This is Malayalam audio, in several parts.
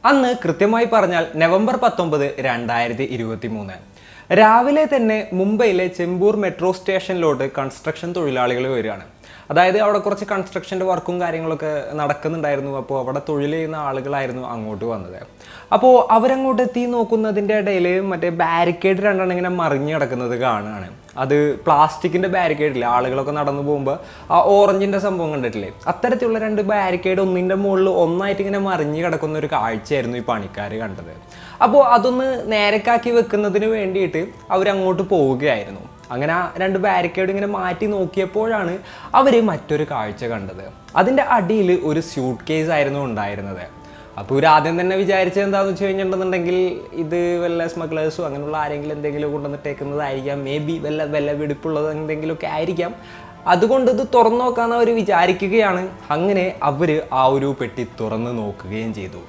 അന്ന് കൃത്യമായി പറഞ്ഞാൽ നവംബർ 19, 2023 രാവിലെ തന്നെ മുംബൈയിലെ ചെമ്പൂർ മെട്രോ സ്റ്റേഷനിലോട്ട് കൺസ്ട്രക്ഷൻ തൊഴിലാളികൾ വരികയാണ്. അതായത് അവിടെ കുറച്ച് കൺസ്ട്രക്ഷൻ്റെ വർക്കും കാര്യങ്ങളൊക്കെ നടക്കുന്നുണ്ടായിരുന്നു. അപ്പോൾ അവിടെ തൊഴിൽ ചെയ്യുന്ന ആളുകളായിരുന്നു അങ്ങോട്ട് വന്നത്. അപ്പോൾ അവരങ്ങോട്ട് എത്തി നോക്കുന്നതിൻ്റെ ഇടയിൽ മറ്റേ ബാരിക്കേഡ് രണ്ടെണ്ണം ഇങ്ങനെ മറിഞ്ഞ് കിടക്കുന്നത് കാണുകയാണ്. അത് പ്ലാസ്റ്റിക്കിൻ്റെ ബാരിക്കേഡില്ല, ആളുകളൊക്കെ നടന്നു പോകുമ്പോൾ ആ ഓറഞ്ചിൻ്റെ സംഭവം കണ്ടിട്ടില്ലേ, അത്തരത്തിലുള്ള രണ്ട് ബാരിക്കേഡ് ഒന്നിൻ്റെ മുകളിൽ ഒന്നായിട്ട് ഇങ്ങനെ മറിഞ്ഞ് കിടക്കുന്ന ഒരു കാഴ്ചയായിരുന്നു ഈ പണിക്കാർ കണ്ടത്. അപ്പോൾ അതൊന്ന് നേരക്കാക്കി വെക്കുന്നതിന് വേണ്ടിയിട്ട് അവരങ്ങോട്ട് പോവുകയായിരുന്നു. അങ്ങനെ ആ രണ്ട് ബാരിക്കേഡ് ഇങ്ങനെ മാറ്റി നോക്കിയപ്പോഴാണ് അവർ മറ്റൊരു കാഴ്ച കണ്ടത്. അതിൻ്റെ അടിയിൽ ഒരു സ്യൂട്ട് കേസ് ആയിരുന്നു ഉണ്ടായിരുന്നത്. അപ്പോൾ ഇവർ ആദ്യം തന്നെ വിചാരിച്ചത് എന്താണെന്ന് വെച്ച് കഴിഞ്ഞിട്ടുണ്ടെന്നുണ്ടെങ്കിൽ ഇത് വല്ല സ്മഗ്ലേഴ്സോ അങ്ങനെയുള്ള ആരെങ്കിലും എന്തെങ്കിലും കൊണ്ടുവന്നിട്ടേക്കുന്നതായിരിക്കാം, മേ ബി വല്ല വെടിപ്പുള്ളത് എന്തെങ്കിലുമൊക്കെ ആയിരിക്കാം. അതുകൊണ്ട് ഇത് തുറന്നു നോക്കാമെന്ന് അവർ വിചാരിക്കുകയാണ്. അങ്ങനെ അവർ ആ ഒരു പെട്ടി തുറന്ന് നോക്കുകയും ചെയ്തു.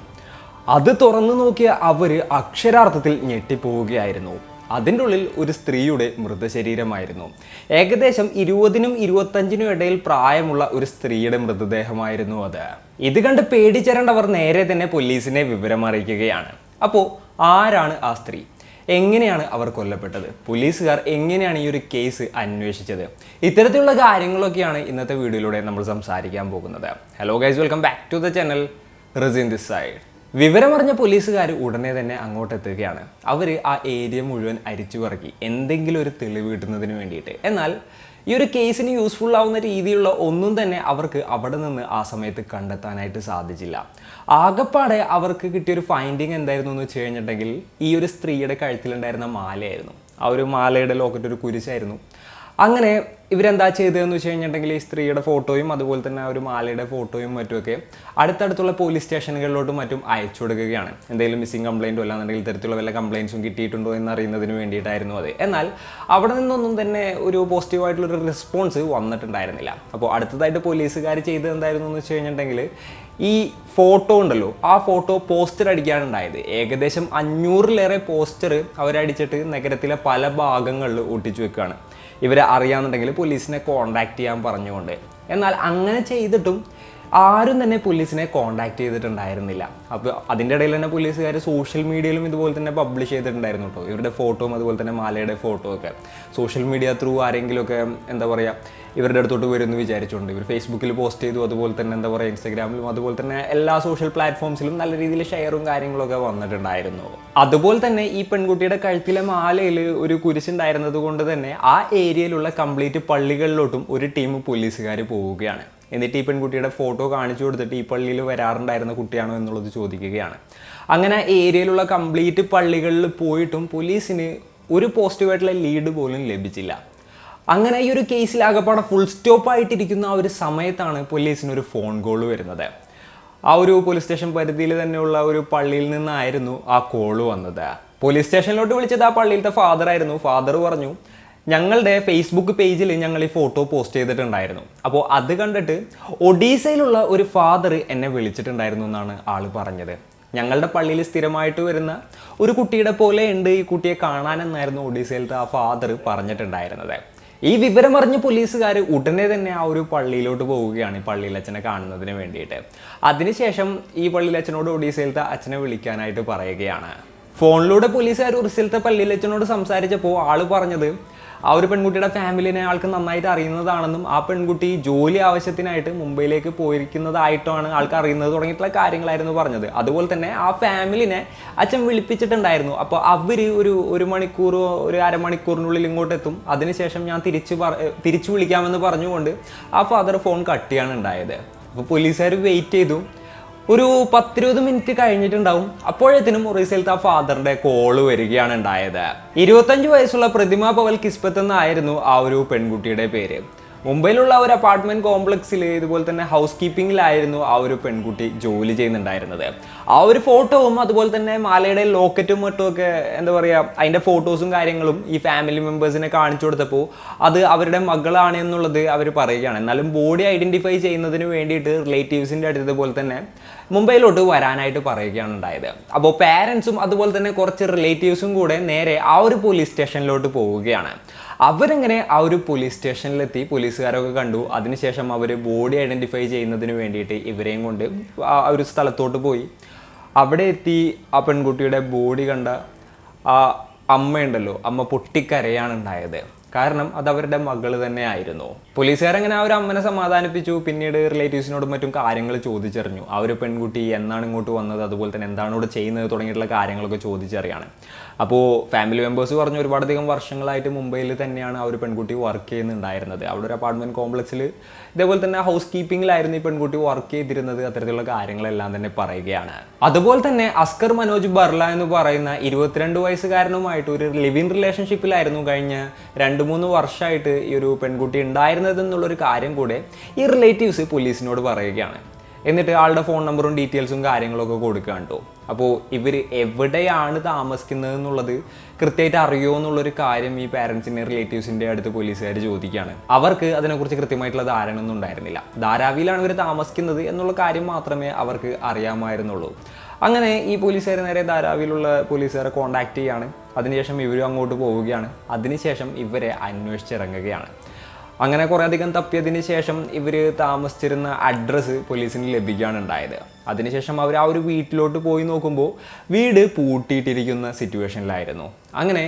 അത് തുറന്നു നോക്കിയ അവർ അക്ഷരാർത്ഥത്തിൽ ഞെട്ടിപ്പോവുകയായിരുന്നു. അതിൻ്റെ ഉള്ളിൽ ഒരു സ്ത്രീയുടെ മൃതശരീരമായിരുന്നു. ഏകദേശം 20-നും 25-നും ഇടയിൽ പ്രായമുള്ള ഒരു സ്ത്രീയുടെ മൃതദേഹമായിരുന്നു അത്. ഇത് കണ്ട് പേടിച്ചരണ്ടവർ നേരെ തന്നെ പോലീസിനെ വിവരം അറിയിക്കുകയാണ്. അപ്പോൾ ആരാണ് ആ സ്ത്രീ, എങ്ങനെയാണ് അവർ കൊല്ലപ്പെട്ടത്, പോലീസുകാർ എങ്ങനെയാണ് ഈ ഒരു കേസ് അന്വേഷിച്ചത്, ഇത്തരത്തിലുള്ള കാര്യങ്ങളൊക്കെയാണ് ഇന്നത്തെ വീഡിയോയിലൂടെ നമ്മൾ സംസാരിക്കാൻ പോകുന്നത്. Hello guys, welcome back to the channel. റിസിൻ ദിസ് സൈഡ്. വിവരമറിഞ്ഞ പോലീസുകാർ ഉടനെ തന്നെ അങ്ങോട്ട് എത്തുകയാണ്. അവർ ആ ഏരിയ മുഴുവൻ അരിച്ചു പറക്കി എന്തെങ്കിലും ഒരു തെളിവ് കിട്ടുന്നതിന് വേണ്ടിയിട്ട്. എന്നാൽ ഈ ഒരു കേസിന് യൂസ്ഫുൾ ആവുന്ന രീതിയിലുള്ള ഒന്നും തന്നെ അവർക്ക് അവിടെ നിന്ന് ആ സമയത്ത് കണ്ടെത്താനായിട്ട് സാധിച്ചില്ല. ആകപ്പാടെ അവർക്ക് കിട്ടിയൊരു ഫൈൻഡിങ് എന്തായിരുന്നു എന്ന് വെച്ച് കഴിഞ്ഞിട്ടുണ്ടെങ്കിൽ ഈ ഒരു സ്ത്രീയുടെ കഴുത്തിലുണ്ടായിരുന്ന മാലയായിരുന്നു. ആ ഒരു മാലയുടെ ലോക്കറ്റ് ഒരു കുരിശായിരുന്നു. അങ്ങനെ ഇവരെന്താ ചെയ്തതെന്ന് വെച്ച് കഴിഞ്ഞിട്ടുണ്ടെങ്കിൽ ഈ സ്ത്രീയുടെ ഫോട്ടോയും അതുപോലെ തന്നെ ആ ഒരു മാലയുടെ ഫോട്ടോയും മറ്റുമൊക്കെ അടുത്തടുത്തുള്ള പോലീസ് സ്റ്റേഷനുകളിലോട്ടും മറ്റും അയച്ചു കൊടുക്കുകയാണ്. എന്തെങ്കിലും മിസ്സിംഗ് കംപ്ലയിൻറ്റോ അല്ലാന്നുണ്ടെങ്കിൽ ഇത്തരത്തിലുള്ള വല്ല കംപ്ലയിൻസും കിട്ടിയിട്ടുണ്ടോ എന്നറിയുന്നതിന് വേണ്ടിയിട്ടായിരുന്നു അത്. എന്നാൽ അവിടെ നിന്നൊന്നും തന്നെ ഒരു പോസിറ്റീവായിട്ടുള്ളൊരു റെസ്പോൺസ് വന്നിട്ടുണ്ടായിരുന്നില്ല. അപ്പോൾ അടുത്തതായിട്ട് പോലീസുകാർ ചെയ്തത് എന്തായിരുന്നു എന്ന് വെച്ച് കഴിഞ്ഞിട്ടുണ്ടെങ്കിൽ ഈ ഫോട്ടോ ഉണ്ടല്ലോ, ആ ഫോട്ടോ പോസ്റ്റർ അടിക്കാനുണ്ടായത്. ഏകദേശം 500-ലേറെ പോസ്റ്റർ അവരടിച്ചിട്ട് നഗരത്തിലെ പല ഭാഗങ്ങളിൽ ഒട്ടിച്ചു വെക്കുകയാണ്. ഇവരെ അറിയാമെന്നുണ്ടെങ്കിൽ പോലീസിനെ കോൺടാക്ട് ചെയ്യാൻ പറഞ്ഞുകൊണ്ട്. എന്നാൽ അങ്ങനെ ചെയ്തിട്ടും ആരും തന്നെ പോലീസിനെ കോൺടാക്ട് ചെയ്തിട്ടുണ്ടായിരുന്നില്ല. അപ്പോൾ അതിൻ്റെ ഇടയിൽ തന്നെ പോലീസുകാർ സോഷ്യൽ മീഡിയയിലും ഇതുപോലെ തന്നെ പബ്ലിഷ് ചെയ്തിട്ടുണ്ടായിരുന്നു കേട്ടോ. ഇവരുടെ ഫോട്ടോയും അതുപോലെ തന്നെ മാലയുടെ ഫോട്ടോ ഒക്കെ സോഷ്യൽ മീഡിയ ത്രൂ ആരെങ്കിലുമൊക്കെ എന്താ പറയുക ഇവരുടെ അടുത്തോട്ട് വരുമെന്ന് വിചാരിച്ചുകൊണ്ട് ഇവർ ഫേസ്ബുക്കിൽ പോസ്റ്റ് ചെയ്തു. അതുപോലെ തന്നെ എന്താ പറയുക ഇൻസ്റ്റാഗ്രാമിലും അതുപോലെ തന്നെ എല്ലാ സോഷ്യൽ പ്ലാറ്റ്ഫോംസിലും നല്ല രീതിയിൽ ഷെയറും കാര്യങ്ങളൊക്കെ വന്നിട്ടുണ്ടായിരുന്നു. അതുപോലെ തന്നെ ഈ പെൺകുട്ടിയുടെ കഴുത്തിലെ മാലയിൽ ഒരു കുരിശുണ്ടായിരുന്നത് കൊണ്ട് തന്നെ ആ ഏരിയയിലുള്ള കംപ്ലീറ്റ് പള്ളികളിലോട്ടും ഒരു ടീം പോലീസുകാർ പോവുകയാണ്. എന്നിട്ട് ഈ പെൺകുട്ടിയുടെ ഫോട്ടോ കാണിച്ചു കൊടുത്തിട്ട് ഈ പള്ളിയിൽ വരാറുണ്ടായിരുന്ന കുട്ടിയാണോ എന്നുള്ളത് ചോദിക്കുകയാണ്. അങ്ങനെ ഏരിയയിലുള്ള കംപ്ലീറ്റ് പള്ളികളിൽ പോയിട്ടും പോലീസിന് ഒരു പോസിറ്റീവായിട്ടുള്ള ലീഡ് പോലും ലഭിച്ചില്ല. അങ്ങനെ ഈ ഒരു കേസിലാകപ്പാടെ ഫുൾ സ്റ്റോപ്പ് ആയിട്ടിരിക്കുന്ന ആ ഒരു സമയത്താണ് പോലീസിനൊരു ഫോൺ കോൾ വരുന്നത്. ആ ഒരു പോലീസ് സ്റ്റേഷൻ പരിധിയിൽ തന്നെയുള്ള ഒരു പള്ളിയിൽ നിന്നായിരുന്നു ആ കോള് വന്നത്. പോലീസ് സ്റ്റേഷനിലോട്ട് വിളിച്ചത് ആ പള്ളിയിലത്തെ ഫാദർ ആയിരുന്നു. ഫാദർ പറഞ്ഞു, ഞങ്ങളുടെ ഫേസ്ബുക്ക് പേജിൽ ഞങ്ങൾ ഈ ഫോട്ടോ പോസ്റ്റ് ചെയ്തിട്ടുണ്ടായിരുന്നു. അപ്പോൾ അത് കണ്ടിട്ട് ഒഡീസയിലുള്ള ഒരു ഫാദർ എന്നെ വിളിച്ചിട്ടുണ്ടായിരുന്നു എന്നാണ് ആൾ പറഞ്ഞത്. ഞങ്ങളുടെ പള്ളിയിൽ സ്ഥിരമായിട്ട് വരുന്ന ഒരു കുട്ടിയുടെ പോലെ ഉണ്ട് ഈ കുട്ടിയെ കാണാനെന്നായിരുന്നു ഒഡീസയിലത്തെ ആ ഫാദർ പറഞ്ഞിട്ടുണ്ടായിരുന്നത്. ഈ വിവരമറിഞ്ഞ് പോലീസുകാർ ഉടനെ തന്നെ ആ ഒരു പള്ളിയിലോട്ട് പോവുകയാണ് ഈ പള്ളിയിലച്ഛനെ കാണുന്നതിന് വേണ്ടിയിട്ട്. അതിനുശേഷം ഈ പള്ളിയിലച്ഛനോട് ഒഡീസയിലത്തെ അച്ഛനെ വിളിക്കാനായിട്ട് പറയുകയാണ്. ഫോണിലൂടെ പോലീസുകാർ ഒറീസയിലത്തെ പള്ളിയിലച്ഛനോട് സംസാരിച്ചപ്പോൾ ആൾ പറഞ്ഞത് ആ ഒരു പെൺകുട്ടിയുടെ ഫാമിലിനെ ആൾക്ക് നന്നായിട്ട് അറിയുന്നതാണെന്നും ആ പെൺകുട്ടി ജോലി ആവശ്യത്തിനായിട്ട് മുംബൈയിലേക്ക് പോയിരിക്കുന്നതായിട്ടാണ് ആൾക്ക് അറിയുന്നത് തുടങ്ങിയിട്ടുള്ള കാര്യങ്ങളായിരുന്നു പറഞ്ഞത്. അതുപോലെ തന്നെ ആ ഫാമിലിനെ അച്ഛൻ വിളിപ്പിച്ചിട്ടുണ്ടായിരുന്നു. അപ്പോൾ അവർ ഒരു മണിക്കൂറോ ഒരു അരമണിക്കൂറിനുള്ളിൽ ഇങ്ങോട്ട് എത്തും, അതിനുശേഷം ഞാൻ തിരിച്ചു വിളിക്കാമെന്ന് പറഞ്ഞുകൊണ്ട് ആ ഫാദർ ഫോൺ കട്ട് ചെയ്യാണ് ഉണ്ടായത്. അപ്പോൾ പോലീസുകാർ വെയിറ്റ് ചെയ്തു. ഒരു 10-20 മിനിറ്റ് കഴിഞ്ഞിട്ടുണ്ടാവും. അപ്പോഴത്തേനും ഒറീസയിലത്തെ ആ ഫാദറിന്റെ കോള് വരികയാണ് ഉണ്ടായത്. 25 വയസ്സുള്ള പ്രതിമ പവൽ കിസ്പത്ത് എന്നായിരുന്നു ആ ഒരു പെൺകുട്ടിയുടെ പേര്. മുംബൈയിലുള്ള ഒരു അപ്പാർട്ട്മെന്റ് കോംപ്ലക്സിൽ ഇതുപോലെ തന്നെ ഹൗസ് കീപ്പിംഗിലായിരുന്നു ആ ഒരു പെൺകുട്ടി ജോലി ചെയ്യുന്നുണ്ടായിരുന്നത്. ആ ഒരു ഫോട്ടോവും അതുപോലെ തന്നെ മാലയുടെ ലോക്കറ്റും മറ്റുമൊക്കെ എന്താ പറയുക അതിൻ്റെ ഫോട്ടോസും കാര്യങ്ങളും ഈ ഫാമിലി മെമ്പേഴ്സിനെ കാണിച്ചു കൊടുത്തപ്പോൾ അത് അവരുടെ മകളാണ് എന്നുള്ളത് അവർ പറയുകയാണ്. എന്നാലും ബോഡി ഐഡൻറ്റിഫൈ ചെയ്യുന്നതിന് വേണ്ടിയിട്ട് റിലേറ്റീവ്സിൻ്റെ അടുത്തതുപോലെ തന്നെ മുംബൈയിലോട്ട് വരാനായിട്ട് പറയുകയാണ് ഉണ്ടായത്. അപ്പോൾ പാരൻസും അതുപോലെ തന്നെ കുറച്ച് റിലേറ്റീവ്സും കൂടെ നേരെ ആ ഒരു പോലീസ് സ്റ്റേഷനിലോട്ട് പോവുകയാണ്. അവരങ്ങനെ ആ ഒരു പോലീസ് സ്റ്റേഷനിലെത്തി പോലീസുകാരൊക്കെ കണ്ടു. അതിനുശേഷം അവർ ബോഡി ഐഡൻറ്റിഫൈ ചെയ്യുന്നതിന് വേണ്ടിയിട്ട് ഇവരെയും കൊണ്ട് ആ ഒരു സ്ഥലത്തോട്ട് പോയി. അവിടെ എത്തി ആ പെൺകുട്ടിയുടെ ബോഡി കണ്ട ആ അമ്മയുണ്ടല്ലോ, അമ്മ പൊട്ടിക്കരയാണ് ഉണ്ടായത്. കാരണം അത് അവരുടെ മകൾ തന്നെ ആയിരുന്നു. പോലീസുകാരങ്ങനെ ആ ഒരു അമ്മനെ സമാധാനിപ്പിച്ചു. പിന്നീട് റിലേറ്റീവ്സിനോടും മറ്റും കാര്യങ്ങൾ ചോദിച്ചറിഞ്ഞു. ആ ഒരു പെൺകുട്ടി എന്നാണ് ഇങ്ങോട്ട് വന്നത്, അതുപോലെ തന്നെ എന്താണ് ഇവിടെ ചെയ്യുന്നത് തുടങ്ങിയിട്ടുള്ള കാര്യങ്ങളൊക്കെ ചോദിച്ചറിയാണ്. അപ്പോൾ ഫാമിലി മെമ്പേഴ്സ് പറഞ്ഞു ഒരുപാടധികം വർഷങ്ങളായിട്ട് മുംബൈയിൽ തന്നെയാണ് ആ ഒരു പെൺകുട്ടി വർക്ക് ചെയ്യുന്നുണ്ടായിരുന്നത്. അവിടെ ഒരു അപ്പാർട്ട്മെൻറ്റ് കോംപ്ലക്സിൽ ഇതേപോലെ തന്നെ ഹൗസ് കീപ്പിങ്ങിലായിരുന്നു ഈ പെൺകുട്ടി വർക്ക് ചെയ്തിരുന്നത്. അത്തരത്തിലുള്ള കാര്യങ്ങളെല്ലാം തന്നെ പറയുകയാണ്. അതുപോലെ തന്നെ അസ്കർ മനോജ് ബർല എന്ന് പറയുന്ന 22 വയസ്സുകാരനുമായിട്ട് ഒരു ലിവ് ഇൻ റിലേഷൻഷിപ്പിലായിരുന്നു കഴിഞ്ഞ 2-3 വർഷമായിട്ട് ഈ ഒരു പെൺകുട്ടി ഉണ്ടായിരുന്നതെന്നുള്ളൊരു കാര്യം കൂടെ ഈ റിലേറ്റീവ്സ് പോലീസിനോട് പറയുകയാണ്. എന്നിട്ട് ആളുടെ ഫോൺ നമ്പറും ഡീറ്റെയിൽസും കാര്യങ്ങളൊക്കെ കൊടുക്കുക കേട്ടോ. അപ്പോൾ ഇവർ എവിടെയാണ് താമസിക്കുന്നത് എന്നുള്ളത് കൃത്യമായിട്ട് അറിയുമോ എന്നുള്ളൊരു കാര്യം ഈ പാരൻസിൻ്റെ റിലേറ്റീവ്സിൻ്റെ അടുത്ത് പോലീസുകാർ ചോദിക്കുകയാണ്. അവർക്ക് അതിനെക്കുറിച്ച് കൃത്യമായിട്ടുള്ള ധാരണ ഒന്നും ഉണ്ടായിരുന്നില്ല. ധാരാവിയിലാണ് ഇവർ താമസിക്കുന്നത് എന്നുള്ള കാര്യം മാത്രമേ അവർക്ക് അറിയാമായിരുന്നുള്ളൂ. അങ്ങനെ ഈ പോലീസുകാർ നേരെ ധാരാവിയിലുള്ള പോലീസുകാരെ കോൺടാക്ട് ചെയ്യുകയാണ്. അതിനുശേഷം ഇവരും അങ്ങോട്ട് പോവുകയാണ്. അതിനുശേഷം ഇവരെ അന്വേഷിച്ചിറങ്ങുകയാണ്. അങ്ങനെ കുറേ അധികം തപ്പിയതിന് ശേഷം ഇവർ താമസിച്ചിരുന്ന അഡ്രസ്സ് പോലീസിന് ലഭിക്കുകയാണ് ഉണ്ടായത്. അതിനുശേഷം അവർ ആ ഒരു വീട്ടിലോട്ട് പോയി നോക്കുമ്പോൾ വീട് പൂട്ടിയിട്ടിരിക്കുന്ന സിറ്റുവേഷനിലായിരുന്നു. അങ്ങനെ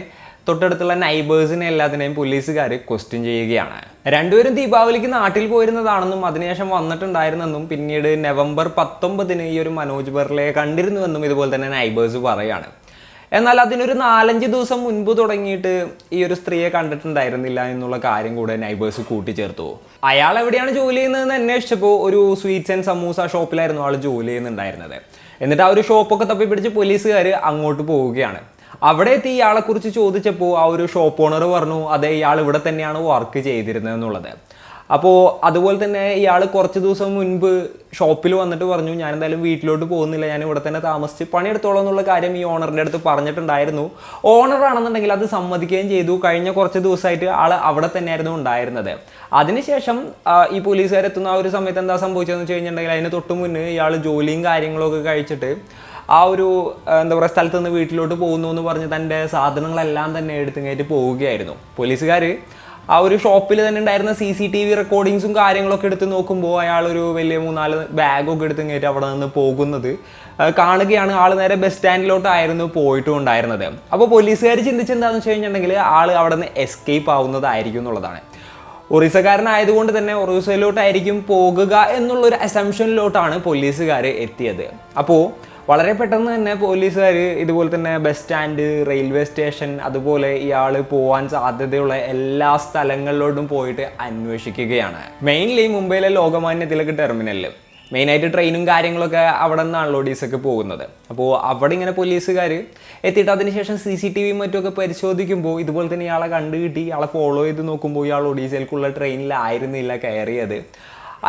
തൊട്ടടുത്തുള്ള നൈബേഴ്സിനെ എല്ലാത്തിനെയും പോലീസുകാർ ക്വസ്റ്റ്യൻ ചെയ്യുകയാണ്. രണ്ടുപേരും ദീപാവലിക്ക് നാട്ടിൽ പോയിരുന്നതാണെന്നും അതിനുശേഷം വന്നിട്ടുണ്ടായിരുന്നെന്നും പിന്നീട് നവംബർ 19 ഈ ഒരു മനോജ് ബർലയെ കണ്ടിരുന്നുവെന്നും ഇതുപോലെ തന്നെ നൈബേഴ്സ് പറയാണ്. എന്നാൽ അതിനൊരു 4-5 ദിവസം മുൻപ് തുടങ്ങിയിട്ട് ഈ ഒരു സ്ത്രീയെ കണ്ടിട്ടുണ്ടായിരുന്നില്ല എന്നുള്ള കാര്യം കൂടെ നൈബേഴ്സ് കൂട്ടിച്ചേർത്തു. അയാൾ എവിടെയാണ് ജോലി ചെയ്യുന്നതെന്ന് അന്വേഷിച്ചപ്പോൾ ഒരു സ്വീറ്റ്സ് ആൻഡ് സമൂസ ഷോപ്പിലായിരുന്നു ആൾ ജോലി ചെയ്യുന്നുണ്ടായിരുന്നത്. എന്നിട്ട് ആ ഒരു ഷോപ്പൊക്കെ തപ്പി പിടിച്ച് പോലീസുകാർ അങ്ങോട്ട് പോവുകയാണ്. അവിടെ എത്തി ഇയാളെക്കുറിച്ച് ചോദിച്ചപ്പോൾ ആ ഒരു ഷോപ്പ് ഓണർ പറഞ്ഞു അതെ ഇയാൾ ഇവിടെ തന്നെയാണ് വർക്ക് ചെയ്തിരുന്നത് എന്നുള്ളത്. അപ്പോൾ അതുപോലെ തന്നെ ഇയാൾ കുറച്ച് ദിവസം മുൻപ് ഷോപ്പിൽ വന്നിട്ട് പറഞ്ഞു ഞാൻ എന്തായാലും വീട്ടിലോട്ട് പോകുന്നില്ല, ഞാൻ ഇവിടെ തന്നെ താമസിച്ച് പണിയെടുത്തോളാം എന്നുള്ള കാര്യം ഈ ഓണറിൻ്റെ അടുത്ത് പറഞ്ഞിട്ടുണ്ടായിരുന്നു. ഓണറാണെന്നുണ്ടെങ്കിൽ അത് സമ്മതിക്കുകയും ചെയ്തു. കഴിഞ്ഞ കുറച്ച് ദിവസമായിട്ട് ആൾ അവിടെ തന്നെയായിരുന്നു ഉണ്ടായിരുന്നത്. അതിനുശേഷം ഈ പോലീസുകാരെത്തുന്ന ആ ഒരു സമയത്ത് എന്താ സംഭവിച്ചതെന്ന് വെച്ച് കഴിഞ്ഞിട്ടുണ്ടെങ്കിൽ അതിന് തൊട്ട് മുന്നേ ഇയാൾ ജോലിയും കാര്യങ്ങളൊക്കെ കഴിച്ചിട്ട് ആ ഒരു എന്താ പറയുക സ്ഥലത്ത് നിന്ന് വീട്ടിലോട്ട് പോകുന്നു എന്ന് പറഞ്ഞ് തൻ്റെ സാധനങ്ങളെല്ലാം തന്നെ എടുത്തുകഴിഞ്ഞിട്ട് പോവുകയായിരുന്നു. പോലീസുകാർ ആ ഒരു ഷോപ്പിൽ തന്നെ ഉണ്ടായിരുന്ന CCTV റെക്കോർഡിങ്സും കാര്യങ്ങളൊക്കെ എടുത്ത് നോക്കുമ്പോൾ അയാൾ ഒരു വലിയ 3-4 ബാഗൊക്കെ എടുത്ത് കയറ്റി അവിടെ നിന്ന് പോകുന്നത് കാണുകയാണ്. ആൾ നേരെ ബസ് സ്റ്റാൻഡിലോട്ടായിരുന്നു പോയിട്ടും ഉണ്ടായിരുന്നത്. അപ്പോൾ പോലീസുകാർ ചിന്തിച്ചെന്താണെന്ന് വെച്ച് കഴിഞ്ഞിട്ടുണ്ടെങ്കിൽ ആൾ അവിടെ നിന്ന് എസ്കേപ്പ് ആവുന്നതായിരിക്കും എന്നുള്ളതാണ്. ഒറീസക്കാരനായതുകൊണ്ട് തന്നെ ഒറീസയിലോട്ടായിരിക്കും പോകുക എന്നുള്ളൊരു അസംഷനിലോട്ടാണ് പോലീസുകാർ എത്തിയത്. അപ്പോൾ വളരെ പെട്ടെന്ന് തന്നെ പോലീസുകാർ ഇതുപോലെ തന്നെ ബസ് സ്റ്റാൻഡ്, റെയിൽവേ സ്റ്റേഷൻ, അതുപോലെ ഇയാൾ പോകാൻ സാധ്യതയുള്ള എല്ലാ സ്ഥലങ്ങളിലോട്ടും പോയിട്ട് അന്വേഷിക്കുകയാണ്. മെയിൻലി മുംബൈയിലെ ലോകമാന്യ തിലക് ടെർമിനലിൽ മെയിനായിട്ട് ട്രെയിനും കാര്യങ്ങളൊക്കെ അവിടെ നിന്നാണല്ലോ ഒഡീസക്ക് പോകുന്നത്. അപ്പോൾ അവിടെ ഇങ്ങനെ പോലീസുകാർ എത്തിയിട്ട് അതിനുശേഷം CCTV മറ്റുമൊക്കെ പരിശോധിക്കുമ്പോൾ ഇതുപോലെ തന്നെ ഇയാളെ കണ്ടുകിട്ടി. ഇയാളെ ഫോളോ ചെയ്ത് നോക്കുമ്പോൾ ഇയാൾ ഒഡീസയിലേക്കുള്ള ട്രെയിനിലായിരുന്നില്ല കയറിയത്.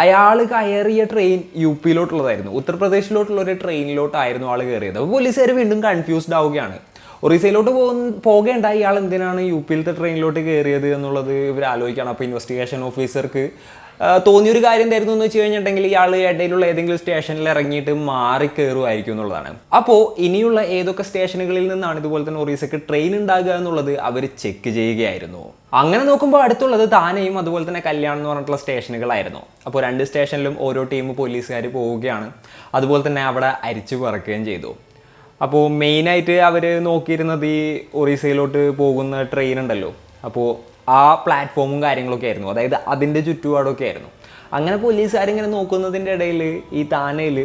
അയാൾ കയറിയ ട്രെയിൻ UP-ലോട്ടുള്ളതായിരുന്നു. ഉത്തർപ്രദേശിലോട്ടുള്ള ഒരു ട്രെയിനിലോട്ടായിരുന്നു ആൾ കയറിയത്. അപ്പോൾ പോലീസുകാർ വീണ്ടും കൺഫ്യൂസ്ഡ് ആവുകയാണ്. ഒറീസയിലോട്ട് പോകേണ്ട ഇയാൾ എന്തിനാണ് UP-ലത്തെ ട്രെയിനിലോട്ട് കയറിയത് എന്നുള്ളത് ഇവർ ആലോചിക്കുകയാണ്. അപ്പോൾ ഇൻവെസ്റ്റിഗേഷൻ ഓഫീസർക്ക് തോന്നിയൊരു കാര്യം എന്തായിരുന്നു എന്ന് വെച്ച് കഴിഞ്ഞിട്ടുണ്ടെങ്കിൽ ഇയാൾ ഇടയിലുള്ള ഏതെങ്കിലും സ്റ്റേഷനിൽ ഇറങ്ങിയിട്ട് മാറി കയറുമായിരിക്കും എന്നുള്ളതാണ്. അപ്പോൾ ഇനിയുള്ള ഏതൊക്കെ സ്റ്റേഷനുകളിൽ നിന്നാണ് ഇതുപോലെ തന്നെ ഒറീസക്ക് ട്രെയിൻ ഉണ്ടാകുക എന്നുള്ളത് അവർ ചെക്ക് ചെയ്യുകയായിരുന്നു. അങ്ങനെ നോക്കുമ്പോൾ അടുത്തുള്ളത് താനെയും അതുപോലെ തന്നെ കല്യാണം എന്ന് പറഞ്ഞിട്ടുള്ള സ്റ്റേഷനുകളായിരുന്നു. അപ്പോൾ 2 സ്റ്റേഷനിലും ഓരോ ടീം പോലീസുകാർ പോവുകയാണ്. അതുപോലെ തന്നെ അവിടെ അരിച്ചു പറക്കുകയും ചെയ്തു. അപ്പോൾ മെയിനായിട്ട് അവർ നോക്കിയിരുന്നത് ഈ ഒറീസയിലോട്ട് പോകുന്ന ട്രെയിൻ ഉണ്ടല്ലോ, അപ്പോൾ ആ പ്ലാറ്റ്ഫോമും കാര്യങ്ങളൊക്കെ ആയിരുന്നു. അതായത് അതിൻ്റെ ചുറ്റുപാടൊക്കെ ആയിരുന്നു. അങ്ങനെ പോലീസുകാരിങ്ങനെ നോക്കുന്നതിൻ്റെ ഇടയിൽ ഈ താനയിൽ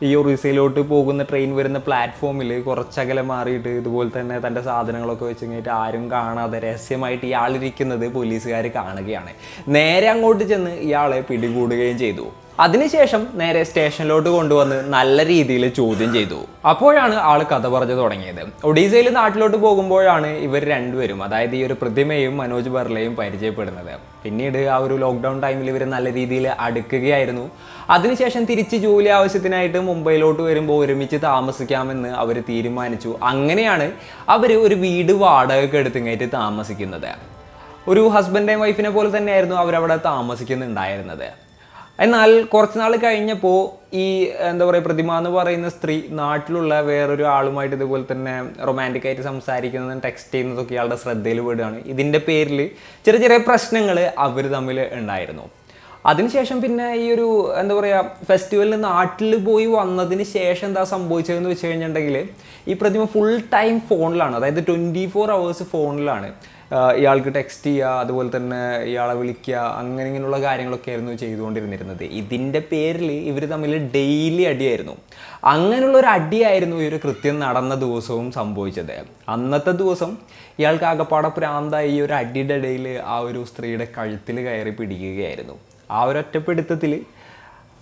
ഈ ഒറീസയിലോട്ട് പോകുന്ന ട്രെയിൻ വരുന്ന പ്ലാറ്റ്ഫോമിൽ കുറച്ചകലെ മാറിയിട്ട് ഇതുപോലെ തന്നെ തൻ്റെ സാധനങ്ങളൊക്കെ വെച്ച് കഴിഞ്ഞിട്ട് ആരും കാണാതെ രഹസ്യമായിട്ട് ഇയാളിരിക്കുന്നത് പോലീസുകാർ കാണുകയാണ്. നേരെ അങ്ങോട്ട് ചെന്ന് ഇയാളെ പിടികൂടുകയും ചെയ്തു. അതിനുശേഷം നേരെ സ്റ്റേഷനിലോട്ട് കൊണ്ടുവന്ന് നല്ല രീതിയിൽ ചോദ്യം ചെയ്തു. അപ്പോഴാണ് ആൾ കഥ പറഞ്ഞു തുടങ്ങിയത്. ഒഡീസയിൽ നാട്ടിലോട്ട് പോകുമ്പോഴാണ് ഇവർ രണ്ടുപേരും, അതായത് ഈ ഒരു പ്രതിമയും മനോജ് ബർലയും പരിചയപ്പെടുന്നത്. പിന്നീട് ആ ഒരു ലോക്ക്ഡൗൺ ടൈമിൽ ഇവർ നല്ല രീതിയിൽ അടുക്കുകയായിരുന്നു. അതിനുശേഷം തിരിച്ച് ജോലി ആവശ്യത്തിനായിട്ട് മുംബൈയിലോട്ട് വരുമ്പോൾ ഒരുമിച്ച് താമസിക്കാമെന്ന് അവർ തീരുമാനിച്ചു. അങ്ങനെയാണ് അവർ ഒരു വീട് വാടകയ്ക്ക് എടുത്തുകഴിഞ്ഞിട്ട് താമസിക്കുന്നത്. ഒരു ഹസ്ബൻഡ് ആൻഡ് വൈഫിനെ പോലെ തന്നെയായിരുന്നു അവരവിടെ താമസിക്കുന്നുണ്ടായിരുന്നത്. എന്നാൽ കുറച്ച് നാൾ കഴിഞ്ഞപ്പോൾ ഈ എന്താ പറയുക പ്രതിമ എന്ന് പറയുന്ന സ്ത്രീ നാട്ടിലുള്ള വേറൊരു ആളുമായിട്ട് ഇതുപോലെ തന്നെ റൊമാൻറ്റിക്കായിട്ട് സംസാരിക്കുന്നതും ടെക്സ്റ്റ് ചെയ്യുന്നതൊക്കെ ഇയാളുടെ ശ്രദ്ധയിൽ പെടുകയാണ്. ഇതിൻ്റെ പേരിൽ ചെറിയ ചെറിയ പ്രശ്നങ്ങൾ അവർ തമ്മിൽ ഉണ്ടായിരുന്നു. അതിനുശേഷം പിന്നെ ഈ ഒരു എന്താ പറയുക ഫെസ്റ്റിവലിന് നാട്ടിൽ പോയി വന്നതിന് ശേഷം എന്താ സംഭവിച്ചതെന്ന് വെച്ച് കഴിഞ്ഞിട്ടുണ്ടെങ്കിൽ ഈ പ്രതിമ ഫുൾ ടൈം ഫോണിലാണ്, അതായത് 24 hours ഫോണിലാണ്. ഇയാൾക്ക് ടെക്സ്റ്റ് ചെയ്യുക, അതുപോലെ തന്നെ ഇയാളെ വിളിക്കുക, ഇങ്ങനെയുള്ള കാര്യങ്ങളൊക്കെ ആയിരുന്നു ചെയ്തുകൊണ്ടിരുന്നിരുന്നത്. ഇതിൻ്റെ പേരിൽ ഇവർ തമ്മിൽ ഡെയിലി അടിയായിരുന്നു. അങ്ങനെയുള്ള ഒരു അടിയായിരുന്നു ഈ ഒരു കൃത്യം നടന്ന ദിവസവും സംഭവിച്ചത്. അന്നത്തെ ദിവസം ഇയാൾക്ക് ആകപ്പാടെ പ്രാന്തായി ഈ ഒരു അടിയുടെ ഇടയിൽ ആ ഒരു സ്ത്രീയുടെ കഴുത്തിൽ കയറി പിടിക്കുകയായിരുന്നു. ആ ഒരു ഒറ്റപ്പിടുത്തത്തിൽ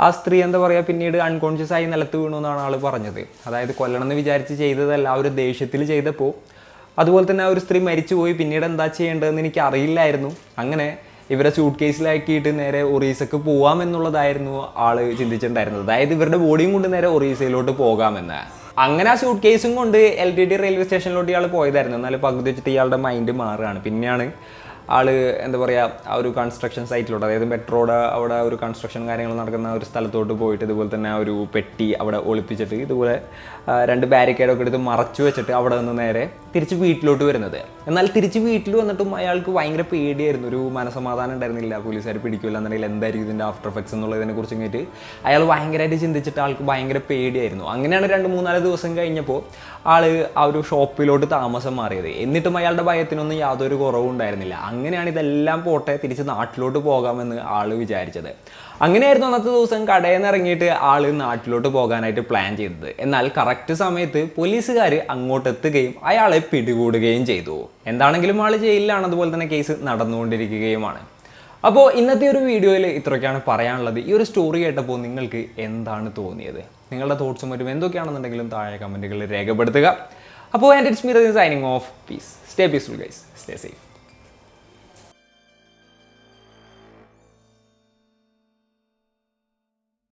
ആ സ്ത്രീ എന്താ പറയുക പിന്നീട് അൺകോൺഷ്യസ് ആയി നിലത്ത് വീണു എന്നാണ് ആൾ പറഞ്ഞത്. അതായത് കൊല്ലണം എന്ന് വിചാരിച്ച് ചെയ്തതല്ല, ആ ഒരു ദേഷ്യത്തിൽ ചെയ്തപ്പോൾ. അതുപോലെ തന്നെ ആ ഒരു സ്ത്രീ മരിച്ചുപോയി. പിന്നീട് എന്താ ചെയ്യേണ്ടതെന്ന് എനിക്ക് അറിയില്ലായിരുന്നു. അങ്ങനെ ഇവരെ സ്യൂട്ട് കേസിലാക്കിയിട്ട് നേരെ ഒറീസക്ക് പോകാമെന്നുള്ളതായിരുന്നു ആൾ ചിന്തിച്ചിട്ടുണ്ടായിരുന്നത്. അതായത് ഇവരുടെ ബോഡിയും കൊണ്ട് നേരെ ഒറീസയിലോട്ട് പോകാമെന്ന്. അങ്ങനെ ആ സ്യൂട്ട് കേസും കൊണ്ട് LTT റെയിൽവേ സ്റ്റേഷനിലോട്ട് ഇയാൾ പോയതായിരുന്നു. എന്നാൽ പകുതി വെച്ചിട്ട് ഇയാളുടെ മൈൻഡ് മാറുകയാണ്. പിന്നെയാണ് ആൾ എന്താ പറയുക ആ ഒരു കൺസ്ട്രക്ഷൻ സൈറ്റിലോട്ട്, അതായത് മെട്രോയുടെ അവിടെ ഒരു കൺസ്ട്രക്ഷൻ കാര്യങ്ങൾ നടക്കുന്ന ഒരു സ്ഥലത്തോട്ട് പോയിട്ട് ഇതുപോലെ തന്നെ ആ ഒരു പെട്ടി അവിടെ ഒളിപ്പിച്ചിട്ട് ഇതുപോലെ 2 ബാരിക്കേഡൊക്കെ എടുത്ത് മറച്ചു വെച്ചിട്ട് അവിടെ നിന്ന് നേരെ തിരിച്ച് വീട്ടിലോട്ട് വരുന്നത്. എന്നാൽ തിരിച്ച് വീട്ടിൽ വന്നിട്ടും അയാൾക്ക് ഭയങ്കര പേടിയായിരുന്നു, ഒരു മനസമാധാനം ഉണ്ടായിരുന്നില്ല. പോലീസുകാർ പിടിക്കില്ല എന്നുണ്ടെങ്കിൽ എന്തായിരിക്കും ഇതിൻ്റെ ആഫ്റ്റർ എഫക്ട്സ് എന്നുള്ളതിനെ കുറിച്ച് കഴിഞ്ഞിട്ട് അയാൾ ഭയങ്കരമായിട്ട് ചിന്തിച്ചിട്ട് ആൾക്ക് ഭയങ്കര പേടിയായിരുന്നു. അങ്ങനെയാണ് 2-3-4 ദിവസം കഴിഞ്ഞപ്പോൾ ആൾ ആ ഒരു ഷോപ്പിലോട്ട് താമസം മാറിയത്. എന്നിട്ടും അയാളുടെ ഭയത്തിനൊന്നും യാതൊരു കുറവും ഉണ്ടായിരുന്നില്ല. അങ്ങനെയാണ് ഇതെല്ലാം പോട്ടെ തിരിച്ച് നാട്ടിലോട്ട് പോകാമെന്ന് ആൾ വിചാരിച്ചത്. അങ്ങനെയായിരുന്നു അന്നത്തെ ദിവസം കടയിൽ നിന്ന് ഇറങ്ങിയിട്ട് ആൾ നാട്ടിലോട്ട് പോകാനായിട്ട് പ്ലാൻ ചെയ്തത്. എന്നാൽ കറക്റ്റ് സമയത്ത് പോലീസുകാർ അങ്ങോട്ട് എത്തുകയും അയാളെ പിടികൂടുകയും ചെയ്തു. എന്താണെങ്കിലും ആൾ ജയിലിലാണ്, അതുപോലെ തന്നെ കേസ് നടന്നുകൊണ്ടിരിക്കുകയുമാണ്. അപ്പോൾ ഇന്നത്തെ ഒരു വീഡിയോയിൽ ഇത്രയൊക്കെയാണ് പറയാനുള്ളത്. ഈ ഒരു സ്റ്റോറി കേട്ടപ്പോൾ നിങ്ങൾക്ക് എന്താണ് തോന്നിയത്? നിങ്ങളുടെ തോട്ട്സും മറ്റും എന്തൊക്കെയാണെന്നുണ്ടെങ്കിലും താഴെ കമൻറ്റുകളിൽ രേഖപ്പെടുത്തുക. അപ്പോൾ and it's me signing off. Peace. Stay peaceful guys. Stay safe.